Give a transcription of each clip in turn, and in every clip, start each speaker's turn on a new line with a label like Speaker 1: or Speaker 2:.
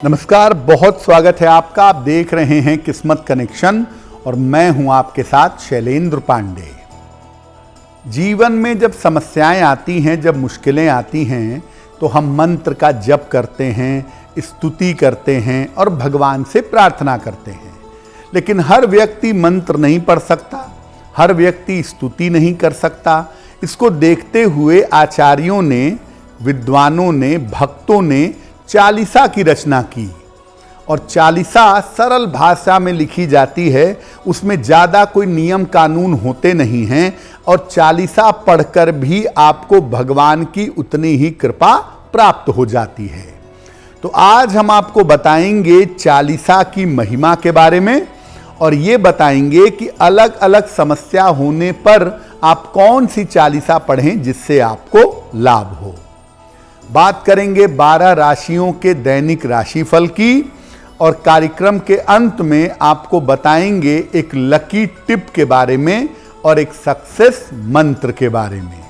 Speaker 1: नमस्कार, बहुत स्वागत है आपका। आप देख रहे हैं किस्मत कनेक्शन और मैं हूं आपके साथ शैलेंद्र पांडे। जीवन में जब समस्याएं आती हैं, जब मुश्किलें आती हैं, तो हम मंत्र का जप करते हैं, स्तुति करते हैं और भगवान से प्रार्थना करते हैं। लेकिन हर व्यक्ति मंत्र नहीं पढ़ सकता, हर व्यक्ति स्तुति नहीं कर सकता। इसको देखते हुए आचार्यों ने, विद्वानों ने, भक्तों ने चालीसा की रचना की। और चालीसा सरल भाषा में लिखी जाती है, उसमें ज़्यादा कोई नियम कानून होते नहीं हैं और चालीसा पढ़कर भी आपको भगवान की उतनी ही कृपा प्राप्त हो जाती है। तो आज हम आपको बताएंगे चालीसा की महिमा के बारे में और ये बताएंगे कि अलग अलग समस्या होने पर आप कौन सी चालीसा पढ़ें जिससे आपको लाभ हो। बात करेंगे 12 राशियों के दैनिक राशिफल की और कार्यक्रम के अंत में आपको बताएंगे एक लकी टिप के बारे में और एक सक्सेस मंत्र के बारे में।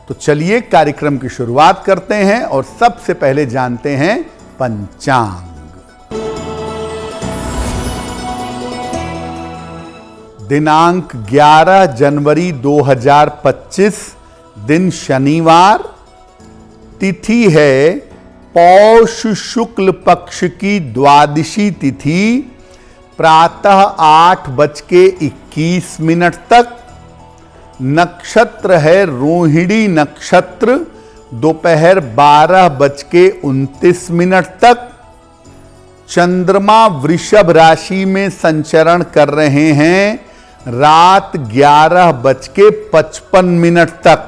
Speaker 1: तो चलिए कार्यक्रम की शुरुआत करते हैं और सबसे पहले जानते हैं पंचांग। दिनांक 11 जनवरी 2025, दिन शनिवार, तिथि है पौष शुक्ल पक्ष की द्वादशी तिथि, प्रातः 8:21 तक। नक्षत्र है रोहिणी नक्षत्र, दोपहर 12:29 तक। चंद्रमा वृषभ राशि में संचरण कर रहे हैं रात 11:55 तक।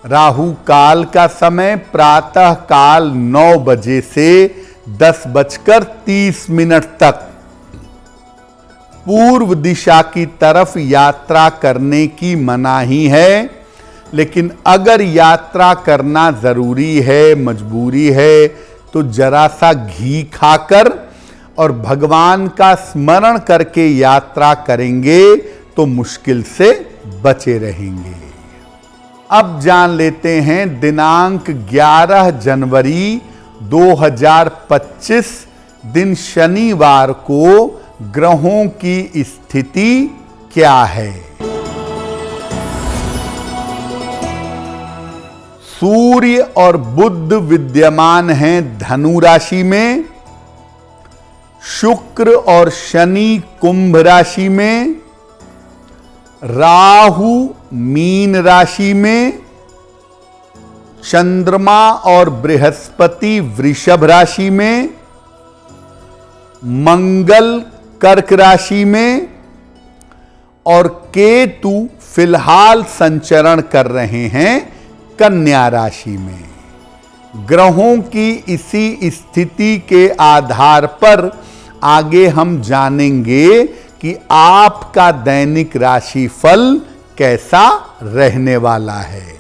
Speaker 1: राहु काल का समय प्रातः काल 9 बजे से 10:30 तक। पूर्व दिशा की तरफ यात्रा करने की मनाही है, लेकिन अगर यात्रा करना जरूरी है, मजबूरी है, तो जरा सा घी खाकर और भगवान का स्मरण करके यात्रा करेंगे तो मुश्किल से बचे रहेंगे। अब जान लेते हैं दिनांक 11 जनवरी 2025, दिन शनिवार को ग्रहों की स्थिति क्या है। सूर्य और बुध विद्यमान हैं धनु राशि में, शुक्र और शनि कुंभ राशि में, राहु मीन राशि में, चंद्रमा और बृहस्पति वृषभ राशि में, मंगल कर्क राशि में और केतु फिलहाल संचरण कर रहे हैं कन्या राशि में। ग्रहों की इसी स्थिति के आधार पर आगे हम जानेंगे कि आपका दैनिक राशिफल कैसा रहने वाला है।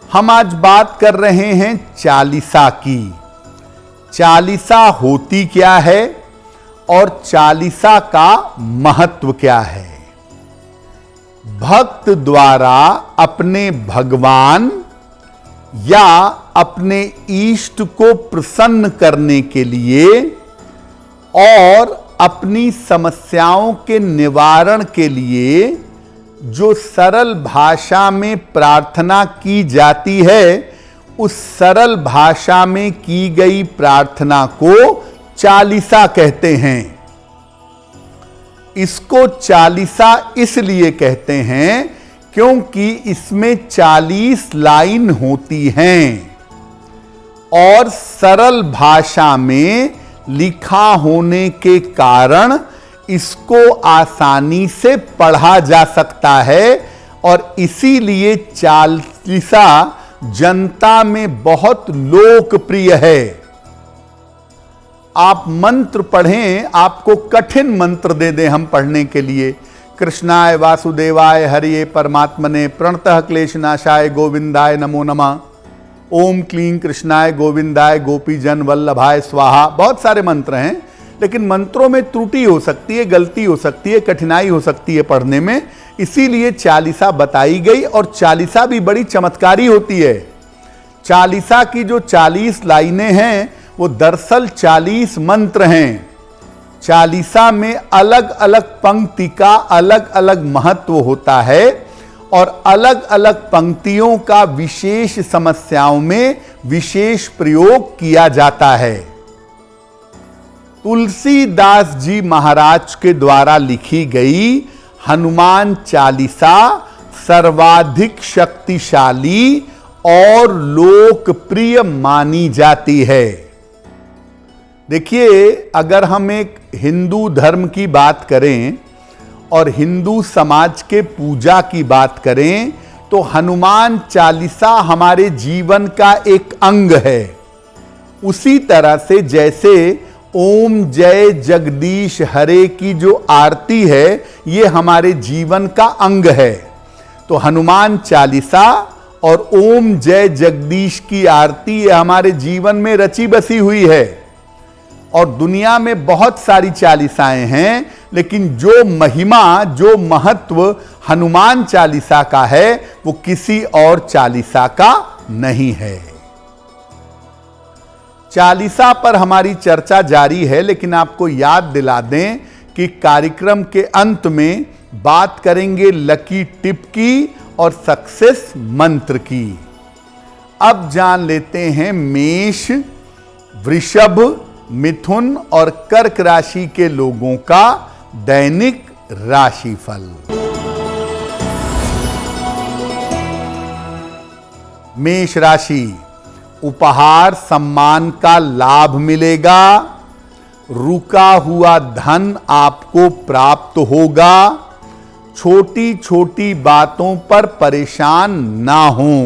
Speaker 1: हम आज बात कर रहे हैं चालीसा की। चालीसा होती क्या है और चालीसा का महत्व क्या है। भक्त द्वारा अपने भगवान या अपने इष्ट को प्रसन्न करने के लिए और अपनी समस्याओं के निवारण के लिए जो सरल भाषा में प्रार्थना की जाती है, उस सरल भाषा में की गई प्रार्थना को चालीसा कहते हैं। इसको चालीसा इसलिए कहते हैं क्योंकि इसमें 40 लाइन होती हैं और सरल भाषा में लिखा होने के कारण इसको आसानी से पढ़ा जा सकता है और इसीलिए चालीसा जनता में बहुत लोकप्रिय है। आप मंत्र पढ़ें, आपको कठिन मंत्र दे दें हम पढ़ने के लिए, कृष्णाय वासुदेवाय हरिये परमात्मने प्रणतः क्लेशनाशाय गोविंदाय नमो नमः, ओम क्लीं कृष्णाय गोविंदाय गोपीजन वल्लभाय स्वाहा। बहुत सारे मंत्र हैं, लेकिन मंत्रों में त्रुटि हो सकती है, गलती हो सकती है, कठिनाई हो सकती है पढ़ने में, इसीलिए चालीसा बताई गई। और चालीसा भी बड़ी चमत्कारी होती है। चालीसा की जो 40 लाइनें हैं वो दरअसल 40 मंत्र हैं। चालीसा में अलग अलग पंक्ति का अलग अलग महत्व होता है और अलग अलग पंक्तियों का विशेष समस्याओं में विशेष प्रयोग किया जाता है। तुलसीदास जी महाराज के द्वारा लिखी गई हनुमान चालीसा सर्वाधिक शक्तिशाली और लोकप्रिय मानी जाती है। देखिए, अगर हम एक हिंदू धर्म की बात करें और हिंदू समाज के पूजा की बात करें तो हनुमान चालीसा हमारे जीवन का एक अंग है। उसी तरह से जैसे ओम जय जगदीश हरे की जो आरती है ये हमारे जीवन का अंग है, तो हनुमान चालीसा और ओम जय जगदीश की आरती ये हमारे जीवन में रची बसी हुई है। और दुनिया में बहुत सारी चालीसाएं हैं, लेकिन जो महिमा जो महत्व हनुमान चालीसा का है वो किसी और चालीसा का नहीं है। चालीसा पर हमारी चर्चा जारी है, लेकिन आपको याद दिला दें कि कार्यक्रम के अंत में बात करेंगे लकी टिप की और सक्सेस मंत्र की। अब जान लेते हैं मेष, वृषभ, मिथुन और कर्क राशि के लोगों का दैनिक राशिफल। मेष राशि, उपहार सम्मान का लाभ मिलेगा। रुका हुआ धन आपको प्राप्त होगा। छोटी छोटी बातों पर परेशान ना हो।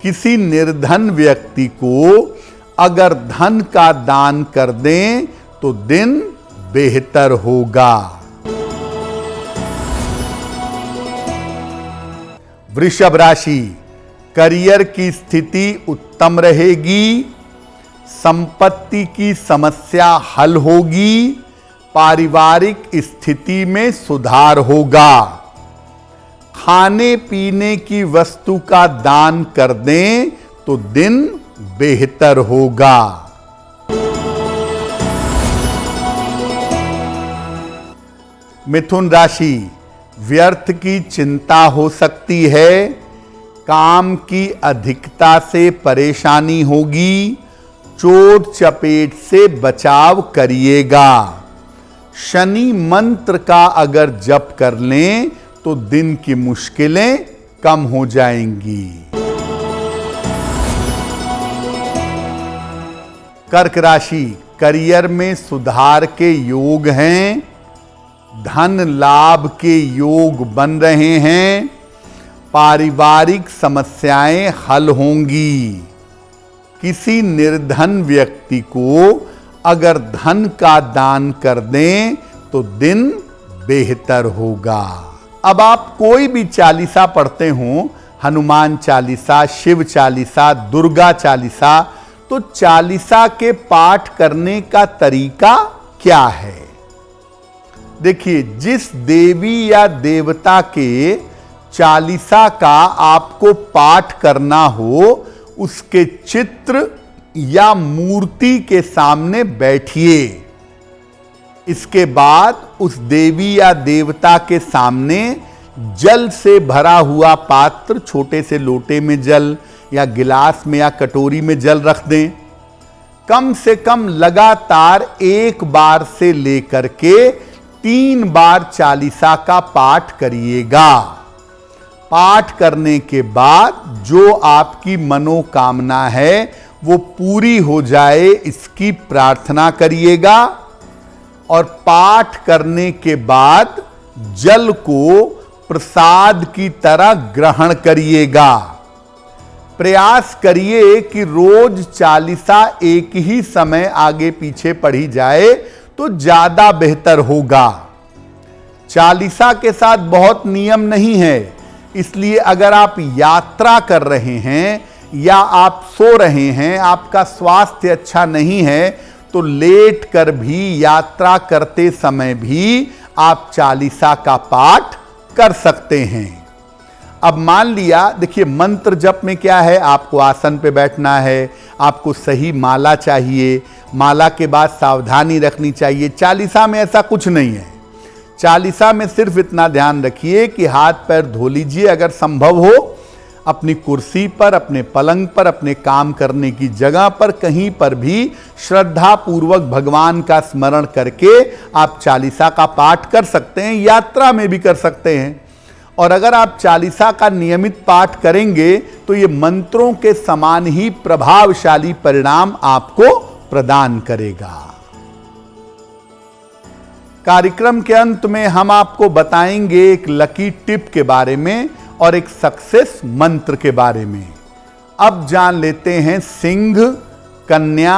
Speaker 1: किसी निर्धन व्यक्ति को अगर धन का दान कर दें तो दिन बेहतर होगा। वृषभ राशि, करियर की स्थिति उत्तम रहेगी। संपत्ति की समस्या हल होगी। पारिवारिक स्थिति में सुधार होगा। खाने पीने की वस्तु का दान कर दें तो दिन बेहतर होगा। मिथुन राशि, व्यर्थ की चिंता हो सकती है। काम की अधिकता से परेशानी होगी। चोट चपेट से बचाव करिएगा। शनि मंत्र का अगर जप कर लें तो दिन की मुश्किलें कम हो जाएंगी। कर्क राशि, करियर में सुधार के योग हैं। धन लाभ के योग बन रहे हैं। पारिवारिक समस्याएं हल होंगी। किसी निर्धन व्यक्ति को अगर धन का दान कर दें तो दिन बेहतर होगा। अब आप कोई भी चालीसा पढ़ते हो, हनुमान चालीसा, शिव चालीसा, दुर्गा चालीसा, तो चालीसा के पाठ करने का तरीका क्या है? देखिए, जिस देवी या देवता के चालीसा का आपको पाठ करना हो उसके चित्र या मूर्ति के सामने बैठिए। इसके बाद उस देवी या देवता के सामने जल से भरा हुआ पात्र, छोटे से लोटे में जल या गिलास में या कटोरी में जल रख दें। कम से कम लगातार 1 बार से लेकर के 3 बार चालीसा का पाठ करिएगा। पाठ करने के बाद जो आपकी मनोकामना है वो पूरी हो जाए, इसकी प्रार्थना करिएगा। और पाठ करने के बाद जल को प्रसाद की तरह ग्रहण करिएगा। प्रयास करिए कि रोज चालीसा एक ही समय आगे पीछे पढ़ी जाए तो ज्यादा बेहतर होगा। चालीसा के साथ बहुत नियम नहीं है, इसलिए अगर आप यात्रा कर रहे हैं या आप सो रहे हैं, आपका स्वास्थ्य अच्छा नहीं है, तो लेट कर भी, यात्रा करते समय भी आप चालीसा का पाठ कर सकते हैं। अब मान लिया, देखिए मंत्र जप में क्या है, आपको आसन पे बैठना है, आपको सही माला चाहिए, माला के बाद सावधानी रखनी चाहिए। चालीसा में ऐसा कुछ नहीं है। चालीसा में सिर्फ इतना ध्यान रखिए कि हाथ पैर धो लीजिए अगर संभव हो, अपनी कुर्सी पर, अपने पलंग पर, अपने काम करने की जगह पर, कहीं पर भी श्रद्धा पूर्वक भगवान का स्मरण करके आप चालीसा का पाठ कर सकते हैं। यात्रा में भी कर सकते हैं। और अगर आप चालीसा का नियमित पाठ करेंगे तो ये मंत्रों के समान ही प्रभावशाली परिणाम आपको प्रदान करेगा। कार्यक्रम के अंत में हम आपको बताएंगे एक लकी टिप के बारे में और एक सक्सेस मंत्र के बारे में। अब जान लेते हैं सिंह, कन्या,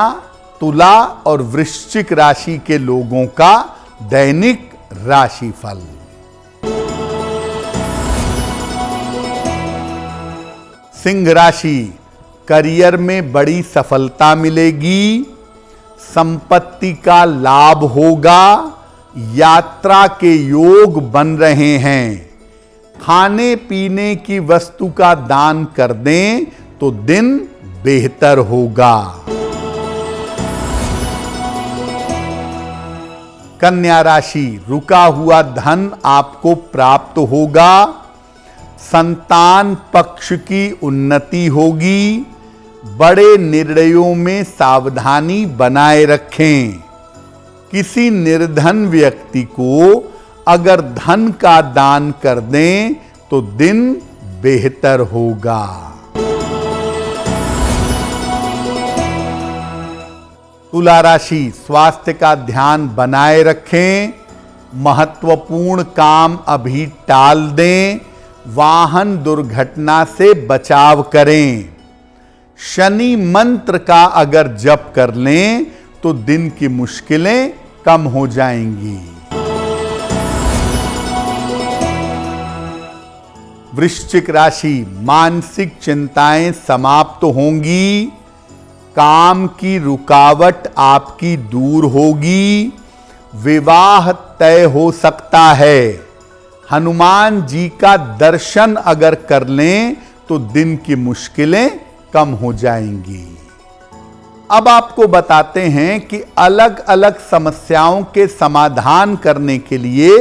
Speaker 1: तुला और वृश्चिक राशि के लोगों का दैनिक राशिफल। सिंह राशि, करियर में बड़ी सफलता मिलेगी, संपत्ति का लाभ होगा, यात्रा के योग बन रहे हैं। खाने पीने की वस्तु का दान कर दें तो दिन बेहतर होगा। कन्या राशि, रुका हुआ धन आपको प्राप्त होगा, संतान पक्ष की उन्नति होगी, बड़े निर्णयों में सावधानी बनाए रखें। किसी निर्धन व्यक्ति को अगर धन का दान कर दें तो दिन बेहतर होगा। तुला राशि, स्वास्थ्य का ध्यान बनाए रखें, महत्वपूर्ण काम अभी टाल दें, वाहन दुर्घटना से बचाव करें। शनि मंत्र का अगर जप कर लें तो दिन की मुश्किलें कम हो जाएंगी। वृश्चिक राशि, मानसिक चिंताएं समाप्त होंगी, काम की रुकावट आपकी दूर होगी, विवाह तय हो सकता है। हनुमान जी का दर्शन अगर कर लें तो दिन की मुश्किलें कम हो जाएंगी। अब आपको बताते हैं कि अलग अलग समस्याओं के समाधान करने के लिए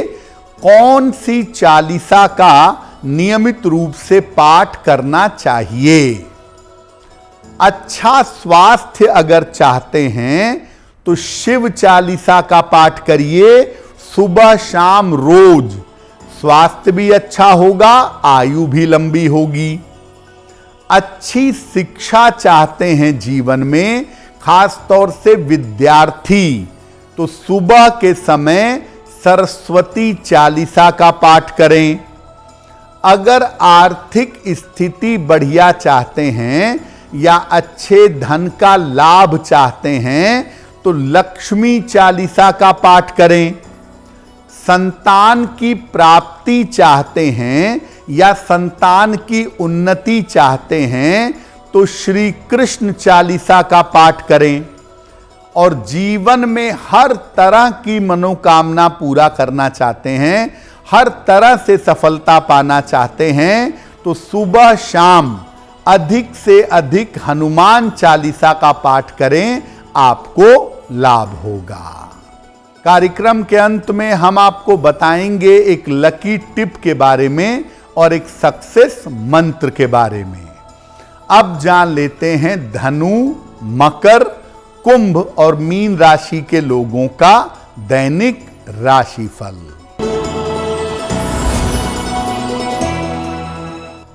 Speaker 1: कौन सी चालीसा का नियमित रूप से पाठ करना चाहिए। अच्छा स्वास्थ्य अगर चाहते हैं तो शिव चालीसा का पाठ करिए सुबह शाम रोज। स्वास्थ्य भी अच्छा होगा, आयु भी लंबी होगी। अच्छी शिक्षा चाहते हैं जीवन में, खास तौर से विद्यार्थी, तो सुबह के समय सरस्वती चालीसा का पाठ करें। अगर आर्थिक स्थिति बढ़िया चाहते हैं या अच्छे धन का लाभ चाहते हैं तो लक्ष्मी चालीसा का पाठ करें। संतान की प्राप्ति चाहते हैं या संतान की उन्नति चाहते हैं तो श्री कृष्ण चालीसा का पाठ करें। और जीवन में हर तरह की मनोकामना पूरा करना चाहते हैं, हर तरह से सफलता पाना चाहते हैं तो सुबह शाम अधिक से अधिक हनुमान चालीसा का पाठ करें, आपको लाभ होगा। कार्यक्रम के अंत में हम आपको बताएंगे एक लकी टिप के बारे में और एक सक्सेस मंत्र के बारे में। अब जान लेते हैं धनु, मकर, कुंभ और मीन राशि के लोगों का दैनिक राशिफल।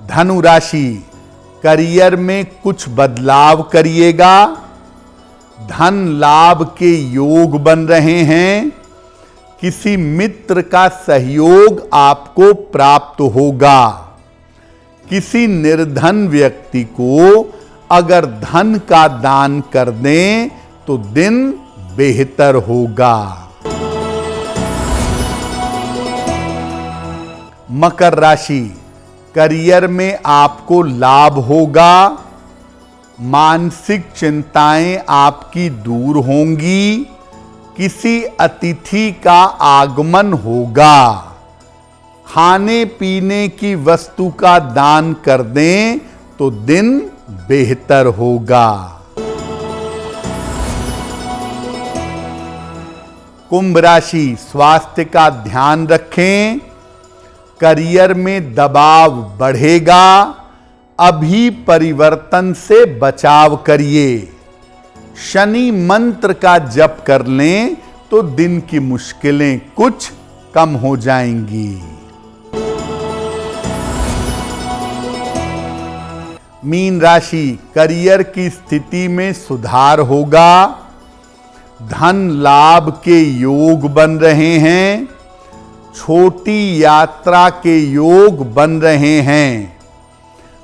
Speaker 1: धनु राशि, करियर में कुछ बदलाव करिएगा, धन लाभ के योग बन रहे हैं, किसी मित्र का सहयोग आपको प्राप्त होगा। किसी निर्धन व्यक्ति को अगर धन का दान कर दें तो दिन बेहतर होगा। मकर राशि, करियर में आपको लाभ होगा, मानसिक चिंताएं आपकी दूर होंगी, किसी अतिथि का आगमन होगा, खाने पीने की वस्तु का दान कर दें तो दिन बेहतर होगा। कुंभ राशि, स्वास्थ्य का ध्यान रखें। करियर में दबाव बढ़ेगा, अभी परिवर्तन से बचाव करिए। शनि मंत्र का जप कर लें तो दिन की मुश्किलें कुछ कम हो जाएंगी। मीन राशि, करियर की स्थिति में सुधार होगा। धन लाभ के योग बन रहे हैं। छोटी यात्रा के योग बन रहे हैं।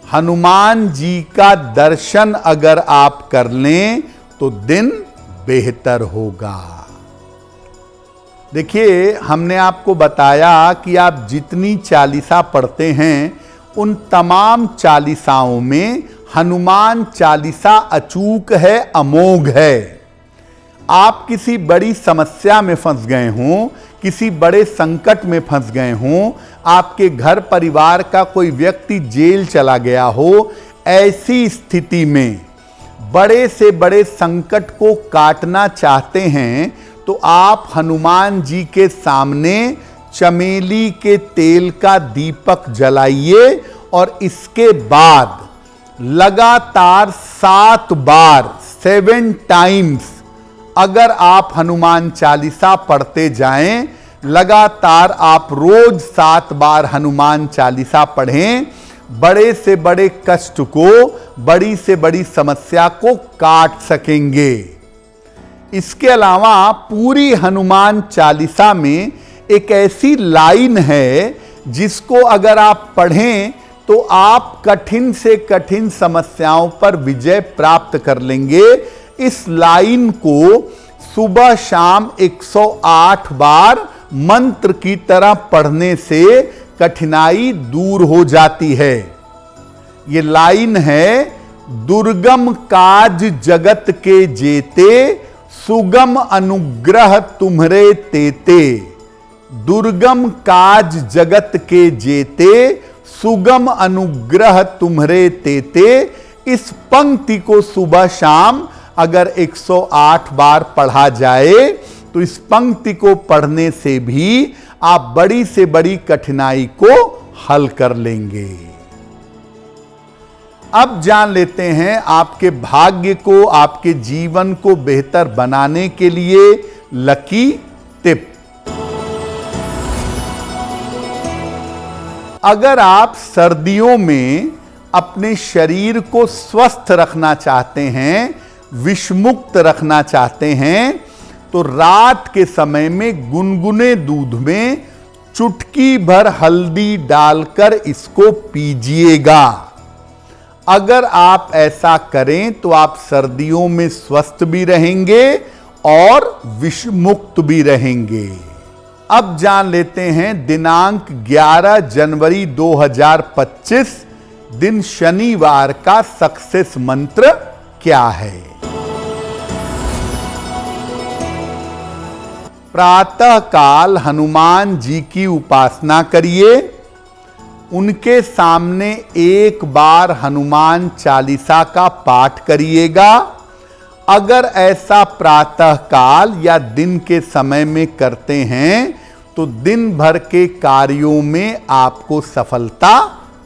Speaker 1: हनुमान जी का दर्शन अगर आप कर लें तो दिन बेहतर होगा। देखिए, हमने आपको बताया कि आप जितनी चालीसा पढ़ते हैं उन तमाम चालीसाओं में हनुमान चालीसा अचूक है, अमोघ है। आप किसी बड़ी समस्या में फंस गए हों, किसी बड़े संकट में फंस गए हों, आपके घर परिवार का कोई व्यक्ति जेल चला गया हो, ऐसी स्थिति में बड़े से बड़े संकट को काटना चाहते हैं तो आप हनुमान जी के सामने चमेली के तेल का दीपक जलाइए और इसके बाद लगातार 7 बार 7 टाइम्स अगर आप हनुमान चालीसा पढ़ते जाएं, लगातार आप रोज 7 बार हनुमान चालीसा पढ़ें, बड़े से बड़े कष्ट को, बड़ी से बड़ी समस्या को काट सकेंगे। इसके अलावा पूरी हनुमान चालीसा में एक ऐसी लाइन है जिसको अगर आप पढ़ें तो आप कठिन से कठिन समस्याओं पर विजय प्राप्त कर लेंगे। इस लाइन को सुबह शाम 108 बार मंत्र की तरह पढ़ने से कठिनाई दूर हो जाती है। ये लाइन है, दुर्गम काज जगत के जेते, सुगम अनुग्रह तुम्हरे तेते। दुर्गम काज जगत के जेते, सुगम अनुग्रह तुम्हरे तेते। इस पंक्ति को सुबह शाम अगर 108 बार पढ़ा जाए तो इस पंक्ति को पढ़ने से भी आप बड़ी से बड़ी कठिनाई को हल कर लेंगे। अब जान लेते हैं आपके भाग्य को, आपके जीवन को बेहतर बनाने के लिए लकी टिप। अगर आप सर्दियों में अपने शरीर को स्वस्थ रखना चाहते हैं, विषमुक्त रखना चाहते हैं, तो रात के समय में गुनगुने दूध में चुटकी भर हल्दी डालकर इसको पीजिएगा। अगर आप ऐसा करें तो आप सर्दियों में स्वस्थ भी रहेंगे और विषमुक्त भी रहेंगे। अब जान लेते हैं दिनांक 11 जनवरी 2025 दिन शनिवार का सक्सेस मंत्र क्या है। प्रातः काल हनुमान जी की उपासना करिए। उनके सामने 1 बार हनुमान चालीसा का पाठ करिएगा। अगर ऐसा प्रातः काल या दिन के समय में करते हैं तो दिन भर के कार्यों में आपको सफलता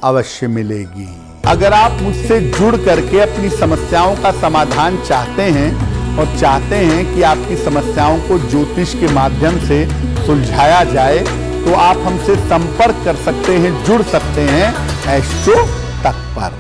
Speaker 1: अवश्य मिलेगी। अगर आप मुझसे जुड़ करके अपनी समस्याओं का समाधान चाहते हैं और चाहते हैं कि आपकी समस्याओं को ज्योतिष के माध्यम से सुलझाया जाए तो आप हमसे संपर्क कर सकते हैं, जुड़ सकते हैं एस्ट्रो तक पर।